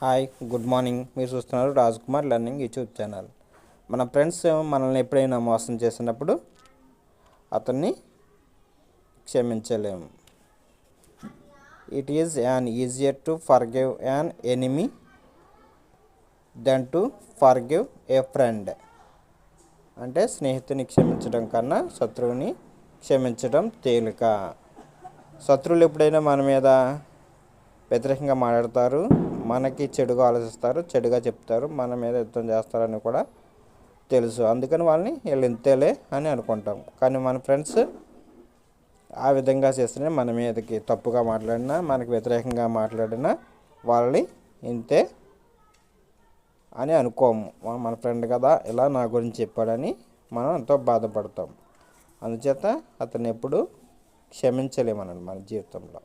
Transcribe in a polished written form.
Hi, good morning. మీరు చూస్తున్నారు Raj Kumar learning YouTube channel. మన ఫ్రెండ్స్ మనల్ని ఎప్పుడైనా మోసం చేసినప్పుడు అతన్ని క్షమించలేము. It is an easier to forgive an enemy than to forgive a friend. అంటే స్నేహితుని క్షమించడం కన్నా శత్రువుని క్షమించడం తేలిక. శత్రువులు ఎప్పుడైనా మన మీద వ్యతిరేకంగా మాట్లాడతారు, మనకి చెడుగా ఆలోచిస్తారు, చెడుగా చెప్తారు, మన మీద యుద్ధం చేస్తారని కూడా తెలుసు. అందుకని వాళ్ళని వీళ్ళు ఇంతేలే అని అనుకుంటాం. కానీ మన ఫ్రెండ్స్ ఆ విధంగా చేస్తేనే మన మీదకి తప్పుగా మాట్లాడినా, మనకి వ్యతిరేకంగా మాట్లాడినా వాళ్ళని ఇంతే అని అనుకోము. మన ఫ్రెండ్ కదా ఇలా నా గురించి చెప్పాడని మనం ఎంతో బాధపడతాం. అందుచేత అతన్ని ఎప్పుడు క్షమించలేమనండి మన జీవితంలో.